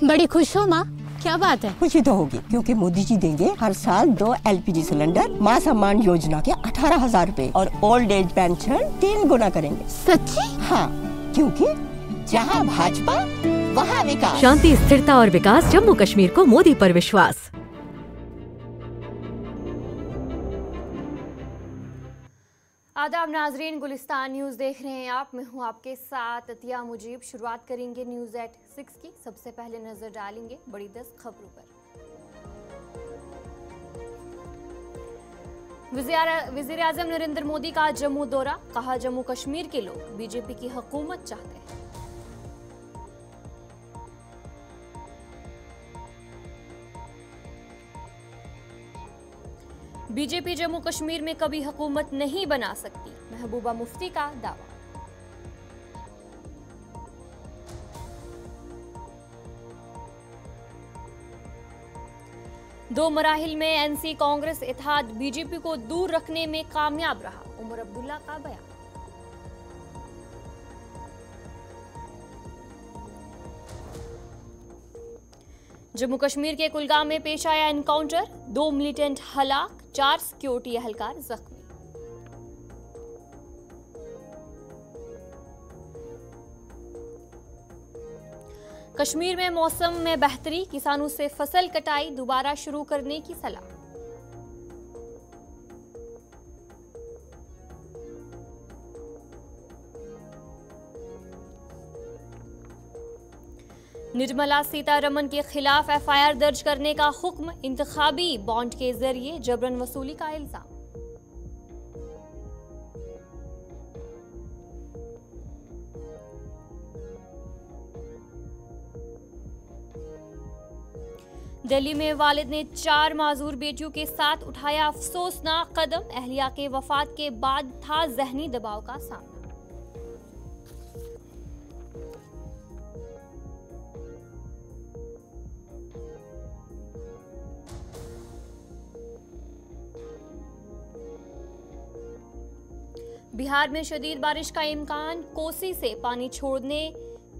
बड़ी खुश हो माँ, क्या बात है? खुशी तो होगी क्योंकि मोदी जी देंगे हर साल 2 LPG सिलेंडर, माँ सम्मान योजना के 18,000 रूपए और ओल्ड एज पेंशन 3 गुना करेंगे। सच्ची? हाँ, क्योंकि जहाँ भाजपा वहाँ विकास। शांति, स्थिरता और विकास, जम्मू कश्मीर को मोदी पर विश्वास। आदाब नाजरीन, गुलिस्तान न्यूज़ देख रहे हैं आप। मैं हूं आपके साथ अतिया मुजीब। शुरुआत करेंगे न्यूज़ एट 6 की। सबसे पहले नजर डालेंगे बड़ी 10 खबरों पर। वज़ीर आज़म नरेंद्र मोदी का जम्मू दौरा, कहा जम्मू कश्मीर के लोग बीजेपी की हुकूमत चाहते हैं। बीजेपी जम्मू कश्मीर में कभी हुकूमत नहीं बना सकती, महबूबा मुफ्ती का दावा। दो मराहिल में एनसी कांग्रेस इत्तेहाद बीजेपी को दूर रखने में कामयाब रहा, उमर अब्दुल्ला का बयान। जम्मू कश्मीर के कुलगाम में पेश आया एनकाउंटर, 2 मिलिटेंट हलाक, 4 सिक्योरिटी एहलकार जख्मी। कश्मीर में मौसम में बेहतरी, किसानों से फसल कटाई दोबारा शुरू करने की सलाह। निर्मला सीतारमण के खिलाफ FIR दर्ज करने का हुक्म, इंतखाबी बॉन्ड के जरिए जबरन वसूली का इल्जाम। दिल्ली में वालिद ने 4 माजूर बेटियों के साथ उठाया अफसोसनाक कदम, अहलिया के वफात के बाद था जहनी दबाव का सामना। बिहार में शदीद बारिश का इम्कान, कोसी से पानी छोड़ने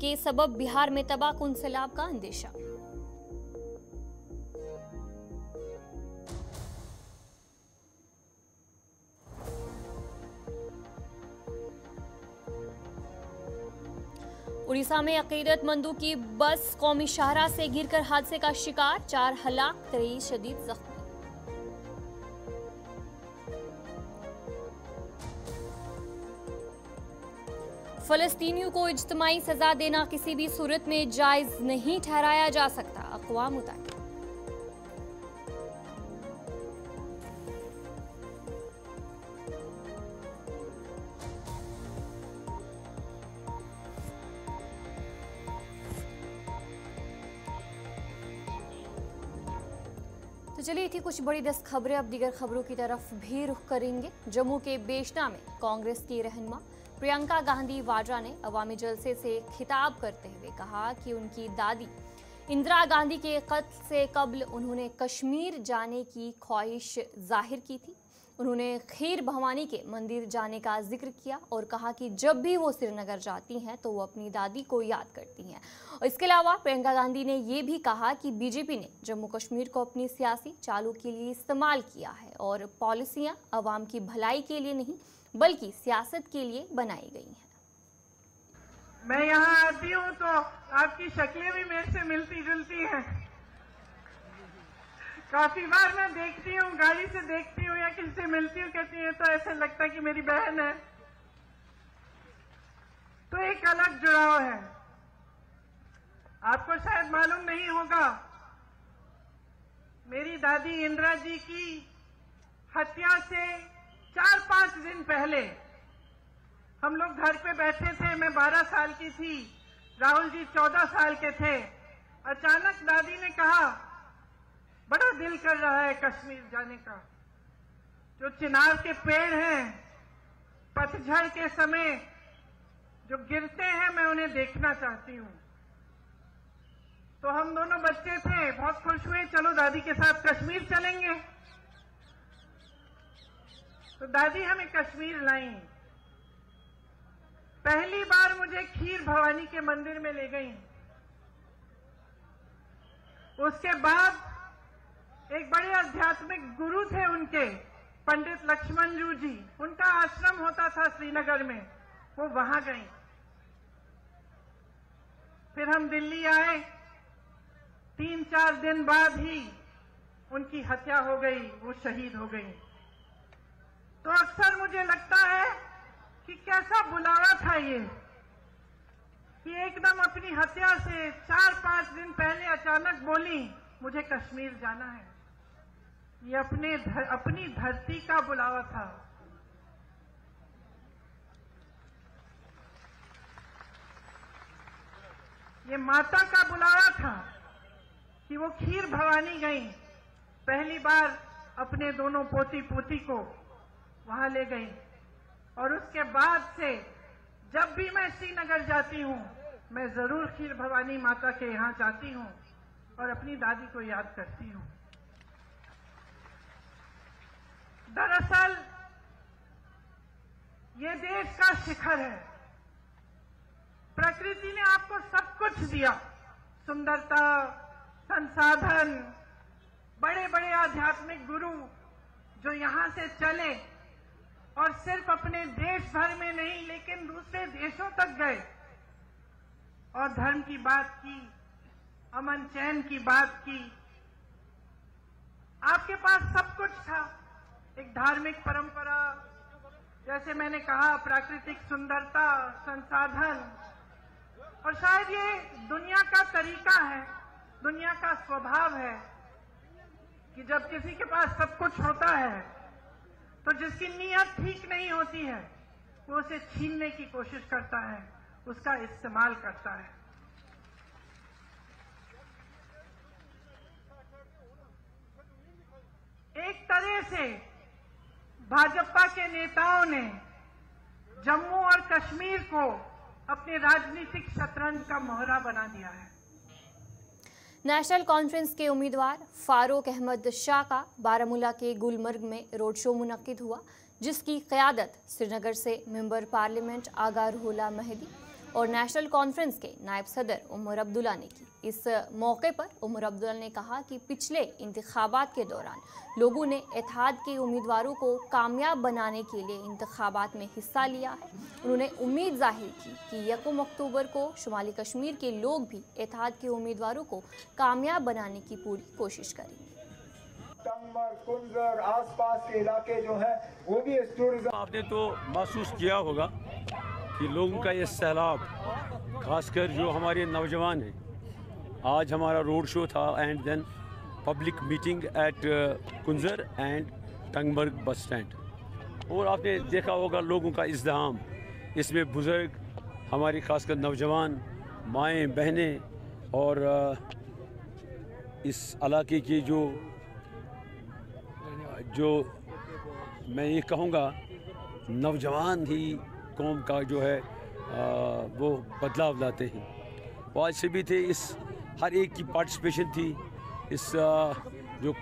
के सबब बिहार में तबाहकुन सैलाब का अंदेशा। उड़ीसा में अकीदतमंदों की बस कौमी शाहराह से गिरकर हादसे का शिकार, 4 हलाक, 23 शदीद जख्मी। फलस्तीनियों को इज्तिमाई सजा देना किसी भी सूरत में जायज नहीं ठहराया जा सकता, अक़वाम मुत्तहिदा। तो चलिए थी कुछ बड़ी 10 खबरें, अब दीगर खबरों की तरफ भी रुख करेंगे। जम्मू के बेशना में कांग्रेस की रहनुमा प्रियंका गांधी वाड्रा ने अवामी जलसे से खिताब करते हुए कहा कि उनकी दादी इंदिरा गांधी के कत्ल से कबल उन्होंने कश्मीर जाने की ख्वाहिश जाहिर की थी। उन्होंने खीर भवानी के मंदिर जाने का जिक्र किया और कहा कि जब भी वो श्रीनगर जाती हैं तो वो अपनी दादी को याद करती हैं। और इसके अलावा प्रियंका गांधी ने ये भी कहा कि बीजेपी ने जम्मू कश्मीर को अपनी सियासी चालों के लिए इस्तेमाल किया है और पॉलिसियां आवाम की भलाई के लिए नहीं बल्कि सियासत के लिए बनाई गई हैं। मैं यहाँ आती हूँ तो आपकी शक्लें भी मेरे से मिलती जुलती हैं। काफी बार मैं देखती हूँ, गाड़ी से देखती हूँ या किसी से मिलती हूँ, कहती है तो ऐसा लगता है कि मेरी बहन है। तो एक अलग जुड़ाव है। आपको शायद मालूम नहीं होगा, मेरी दादी इंदिरा जी की हत्या से 4-5 दिन पहले हम लोग घर पे बैठे थे। मैं 12 साल की थी, राहुल जी 14 साल के थे। अचानक दादी ने कहा, बड़ा दिल कर रहा है कश्मीर जाने का। जो चिनार के पेड़ हैं पतझड़ के समय जो गिरते हैं, मैं उन्हें देखना चाहती हूँ। तो हम दोनों बच्चे थे, बहुत खुश हुए, चलो दादी के साथ कश्मीर चलेंगे। तो दादी हमें कश्मीर लाई। पहली बार मुझे खीर भवानी के मंदिर में ले गई। उसके बाद एक बड़े आध्यात्मिक गुरु थे उनके, पंडित लक्ष्मण जी, उनका आश्रम होता था श्रीनगर में, वो वहां गई। फिर हम दिल्ली आए, 3-4 दिन बाद ही उनकी हत्या हो गई, वो शहीद हो गई। तो अक्सर मुझे लगता है कि कैसा बुलावा था ये, कि एकदम अपनी हत्या से 4-5 दिन पहले अचानक बोली मुझे कश्मीर जाना है। ये अपनी धरती का बुलावा था। ये माता का बुलावा था कि वो खीर भवानी गई, पहली बार अपने दोनों पोती पोती को वहां ले गई। और उसके बाद से जब भी मैं श्रीनगर जाती हूं, मैं जरूर खीर भवानी माता के यहां जाती हूं और अपनी दादी को याद करती हूं। दरअसल ये देश का शिखर है। प्रकृति ने आपको सब कुछ दिया, सुंदरता, संसाधन, बड़े बड़े आध्यात्मिक गुरु जो यहां से चले और सिर्फ अपने देश भर में नहीं लेकिन दूसरे देशों तक गए और धर्म की बात की, अमन चैन की बात की। आपके पास सब कुछ था, एक धार्मिक परंपरा, जैसे मैंने कहा, प्राकृतिक सुंदरता, संसाधन, और शायद ये दुनिया का तरीका है, दुनिया का स्वभाव है कि जब किसी के पास सब कुछ होता है तो जिसकी नीयत ठीक नहीं होती है वो उसे छीनने की कोशिश करता है, उसका इस्तेमाल करता है। एक तरह से भाजपा के नेताओं ने जम्मू और कश्मीर को अपने राजनीतिक शतरंज का मोहरा बना दिया है। नेशनल कॉन्फ्रेंस के उम्मीदवार फारूक अहमद शाह का बारामूला के गुलमर्ग में रोड शो मुनक्किद हुआ, जिसकी क़यादत श्रीनगर से मेंबर पार्लियामेंट आगा रुहुल्लाह मेहदी और नेशनल कॉन्फ्रेंस के नायब सदर उमर अब्दुल्ला ने की। इस मौके पर उमर अब्दुल्ला ने कहा कि पिछले इंतखाबात के दौरान लोगों ने इत्तेहाद के उम्मीदवारों को कामयाब बनाने के लिए इंतखाबात में हिस्सा लिया है। उन्होंने उम्मीद जाहिर की कि 1 अक्टूबर को शुमाली कश्मीर के लोग भी इत्तेहाद के उम्मीदवारों को कामयाब बनाने की पूरी कोशिश करेंगे। टंगमर, कुंजर, आसपास के इलाके जो है वो भी टूरिज्म। आपने तो महसूस किया होगा कि लोगों का ये सैलाब, खासकर जो हमारे नौजवान हैं। आज हमारा रोड शो था and then public meeting at Kunzer and Tangmarg bus stand, और आपने देखा होगा लोगों का इज़्दिहाम। इसमें बुज़ुर्ग, हमारी खासकर नौजवान, माएँ, बहनें और इस इलाके की जो मैं ये कहूँगा नौजवान ही कौम का जो है वो बदलाव लाते हैं। वो आज से भी थे, इस हर एक की पार्टिसिपेशन थी। इस जो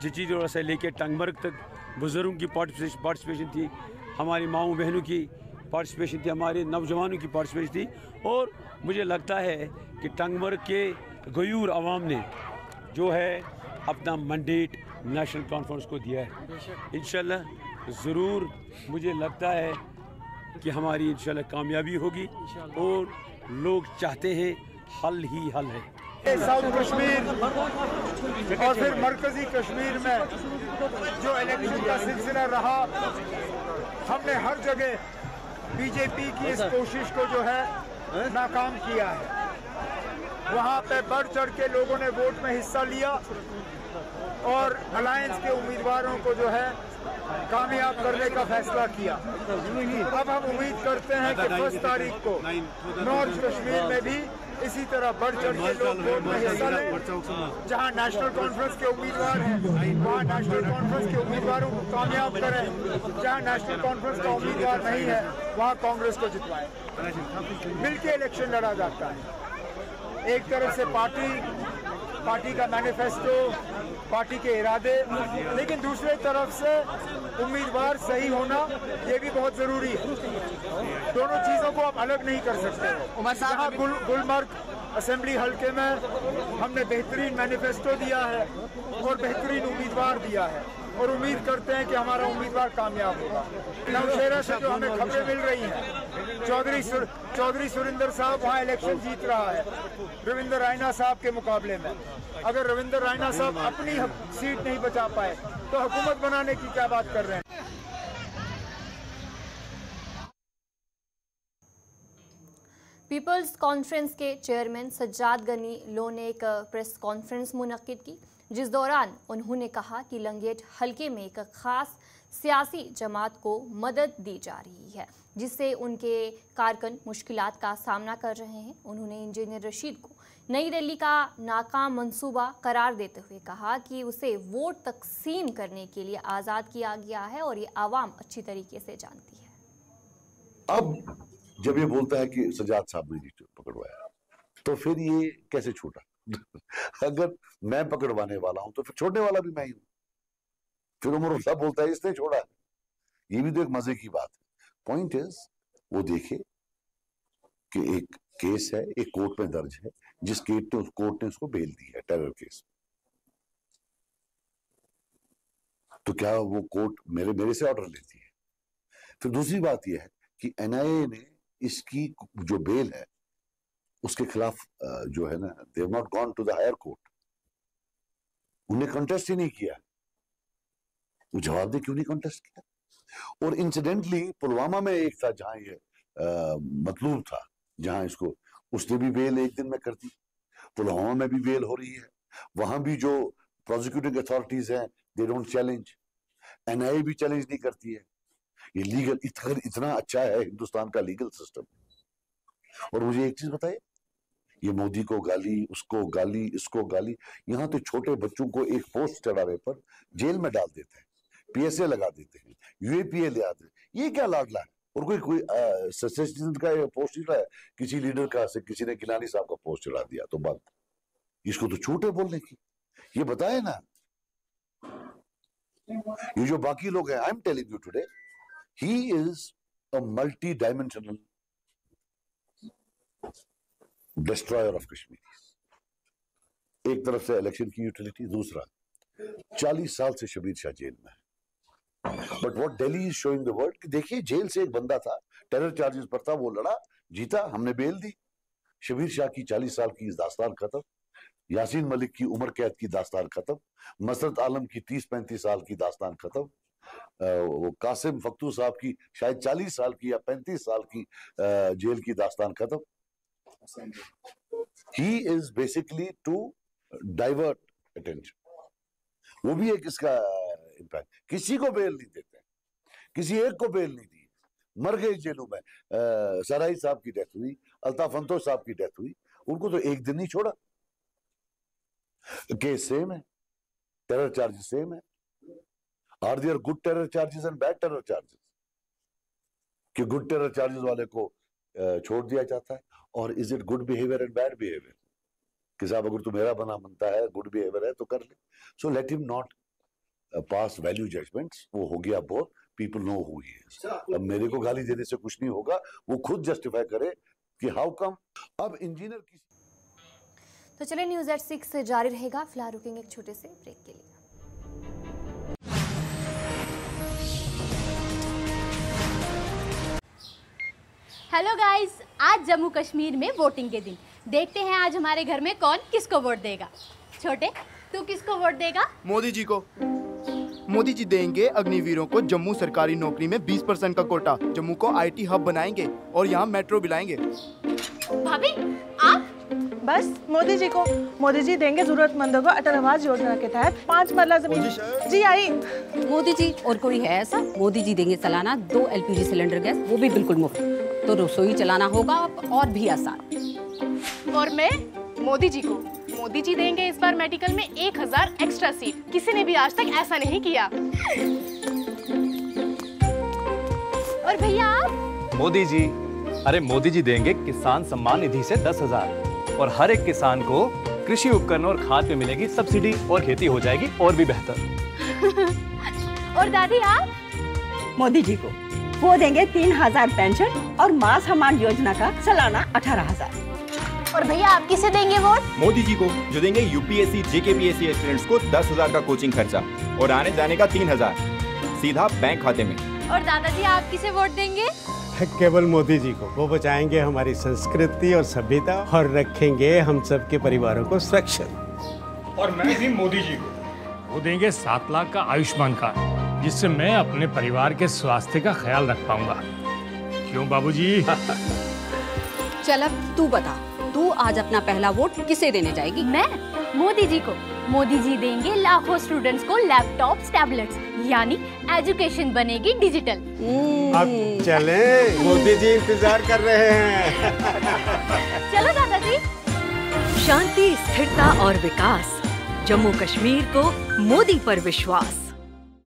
चिचीजोड़ा से लेके टंगमर्ग तक बुज़ुर्गों की पार्टिसिपेशन थी, हमारी माओं बहनों की पार्टिसिपेशन थी, हमारे नौजवानों की पार्टिसिपेशन थी। और मुझे लगता है कि टंगमर्ग के गयूर अवाम ने जो है अपना मैंडेट नेशनल कॉन्फ्रेंस को दिया है। इंशाल्लाह ज़रूर मुझे लगता है कि हमारी इंशाल्लाह कामयाबी होगी, और लोग चाहते हैं हल ही हल है। साउथ कश्मीर और फिर मरकजी कश्मीर में जो इलेक्शन का सिलसिला रहा, हमने हर जगह बीजेपी की इस कोशिश को जो है नाकाम किया है। वहाँ पे बढ़ चढ़ के लोगों ने वोट में हिस्सा लिया और अलायंस के उम्मीदवारों को जो है कामयाब करने का फैसला किया। अब हम उम्मीद करते हैं कि 1 तारीख को नॉर्थ कश्मीर में भी इसी तरह बढ़ चढ़ के लोग वोट में हिस्सा लें। जहां नेशनल कॉन्फ्रेंस के उम्मीदवार हैं वहां नेशनल कॉन्फ्रेंस के उम्मीदवारों को कामयाब करें, जहां नेशनल कॉन्फ्रेंस का उम्मीदवार नहीं है वहां कांग्रेस को जितवाएं। मिलके इलेक्शन लड़ा जाता है। एक तरफ से पार्टी का मैनिफेस्टो, पार्टी के इरादे, लेकिन दूसरे तरफ से उम्मीदवार सही होना ये भी बहुत जरूरी है। दोनों चीजों को आप अलग नहीं कर सकते। जहाँ गुलमर्ग असेंबली हल्के में हमने बेहतरीन मैनिफेस्टो दिया है और बेहतरीन उम्मीदवार दिया है और उम्मीद करते हैं कि हमारा उम्मीदवार कामयाब होगा। नौशहरा से जो हमें खबरें मिल रही हैं, चौधरी सुरिंदर साहब वहाँ इलेक्शन जीत रहा है रविंद्र रायना साहब के मुकाबले में। अगर रविंद्र रायना साहब अपनी सीट नहीं बचा पाए तो हुकूमत बनाने की क्या बात कर रहे हैं। पीपल्स कॉन्फ्रेंस के चेयरमैन सज्जाद गनी लो ने एक प्रेस कॉन्फ्रेंस मुनक्किद की, जिस दौरान उन्होंने कहा कि लंगेट हलके में एक खास सियासी जमात को मदद दी जा रही है, जिससे उनके कारकुन मुश्किलात का सामना कर रहे हैं। उन्होंने इंजीनियर रशीद को नई दिल्ली का नाकाम मंसूबा करार देते हुए कहा कि उसे वोट तकसीम करने के लिए आज़ाद किया गया है और ये आवाम अच्छी तरीके से जानती है। अब जब ये बोलता है कि सज्जाद साहब ने पकड़वाया, तो फिर ये कैसे छूटा? अगर मैं पकड़वाने वाला हूं तो फिर छोड़ने वाला भी मैं ही हूं। फिर उमर बोलता है इसने छोड़ा, ये भी तो एक मजे की बात है। पॉइंट इज, वो देखे कि एक केस है, एक कोर्ट में दर्ज है, जिस कोर्ट ने उसको बेल दी है टेरर केस। तो क्या वो कोर्ट मेरे से ऑर्डर लेती है? फिर दूसरी बात यह है कि एनआईए ने इसकी जो बेल है उसके खिलाफ जो है ना, they have not gone to the higher court. उन्हें कंटेस्ट ही नहीं किया। वो जवाब दे क्यों नहीं कंटेस्ट किया? और इंसिडेंटली पुलवामा में एक था जहां ये मतलूब था, जहां इसको उसने भी बेल एक दिन में कर दी। पुलवामा में भी बेल हो रही है, वहां भी जो प्रोसिक्यूटिंग अथॉरिटीज हैं दे डोंट चैलेंज, एनआईए भी चैलेंज नहीं करती है। ये लीगल इतना अच्छा है हिंदुस्तान का लीगल सिस्टम। और मुझे एक चीज बताइए, ये मोदी को गाली, उसको गाली, इसको गाली, यहाँ तो छोटे बच्चों को एक पोस्ट चढ़ाने पर जेल में डाल देते हैं, पीएसए लगा देते हैं, यूएपीए ले आते हैं। ये क्या लाडला है? और कोई सचिन का पोस्ट चढ़ा है, किसी लीडर का से किसी ने गिलानी साहब का पोस्ट चढ़ा दिया तो बंद। इसको तो छूट है बोलने की, ये बताए ना। ये जो बाकी लोग हैं, I am telling you today, he is a multi-dimensional destroyer of Kashmir. एक तरफ से इलेक्शन की यूटिलिटी, दूसरा 40 साल से शबीर शाह जेल में है। But what Delhi is showing the world कि देखिए, जेल से एक बंदा था, टेरर चार्जेस पर था, वो लड़ा, जीता, हमने बेल दी। शबीर शाह की 40 साल की दास्तान खत्म, यासीन मलिक की उम्र कैद की दास्तान खत्म, मसरत आलम की 30-35 साल की दास्तान खत्म, वो कासिम फक्तू साहब की शायद 40 साल की या 35 साल की जेल की दास्तान खत्म। He is basically to divert attention. वो भी एक इसका इम्पैक्ट। किसी को बेल नहीं देते, किसी एक को बेल नहीं दी, मर गए जेलों में। सराई साहब की डेथ हुई, अल्ताफ अंतोष साहब की डेथ हुई, उनको तो एक दिन नहीं छोड़ा। केस सेम है, टेरर चार्जेस सेम है। Are there good terror charges and bad terror charges? कि good terror charges वाले को छोड़ दिया जाता है, और is it good behavior and bad behavior? कि साहब अगर तू मेरा बना बनता है, good behavior है तो कर ले। So let him not pass value judgments. वो हो गया बहुत, people know who he is. अब मेरे को गाली देने से कुछ नहीं होगा, वो खुद जस्टिफाई करे कि how come। अब इंजीनियर की तो चलिए न्यूज़ एट 6 से जारी रहेगा। फिलहाल रुकेंगे एक छोटे से ब्रेक के लिए। हेलो गाइस, आज जम्मू कश्मीर में वोटिंग के दिन। देखते हैं आज हमारे घर में कौन किसको वोट देगा। छोटे, तू किसको वोट देगा? मोदी जी को। मोदी जी देंगे अग्निवीरों को जम्मू सरकारी नौकरी में 20% का कोटा। जम्मू को आईटी हब बनाएंगे और यहाँ मेट्रो भी लाएंगे। भाभी, आप? बस मोदी जी को। मोदी जी देंगे जरूरतमंदों को अटल आवास योजना के तहत 5 मरला जमीन। जी आई। मोदी जी और कोई है ऐसा? मोदी जी देंगे सालाना 2 LPG सिलेंडर गैस, वो भी बिल्कुल मुफ्त। तो रसोई चलाना होगा और भी आसान। और मैं मोदी जी को। मोदी जी देंगे इस बार मेडिकल में 1000 एक्स्ट्रा सीट। किसी ने भी आज तक ऐसा नहीं किया। और भैया आप? मोदी जी, अरे मोदी जी देंगे किसान सम्मान निधि से 10,000 और हर एक किसान को कृषि उपकरण और खाद पे मिलेगी सब्सिडी और खेती हो जाएगी और भी बेहतर। और दादी आप? मोदी जी को। वो देंगे 3000 पेंशन और मां सम्मान योजना का सालाना 18,000। और भैया आप किसे देंगे वोट? मोदी जी को, जो देंगे यूपीएससी जेकेपीएससी स्टूडेंट्स को 10,000 का कोचिंग खर्चा और आने जाने का 3,000 सीधा बैंक खाते में। और दादाजी आप किसे वोट देंगे? केवल मोदी जी को। वो बचाएंगे हमारी संस्कृति और सभ्यता और रखेंगे हम सबके परिवारों को सुरक्षित। और मैं भी मोदी जी को, वो देंगे 7 लाख का आयुष्मान कार्ड, जिससे मैं अपने परिवार के स्वास्थ्य का ख्याल रख पाऊंगा। क्यों बाबूजी? चल अब तू बता, तू आज अपना पहला वोट किसे देने जाएगी? मैं मोदी जी को। मोदी जी देंगे लाखों स्टूडेंट्स को लैपटॉप्स, टैबलेट्स, यानी एजुकेशन बनेगी डिजिटल। अब चले, मोदी जी इंतजार कर रहे हैं। चलो दादाजी। शांति, स्थिरता और विकास, जम्मू कश्मीर को मोदी पर विश्वास।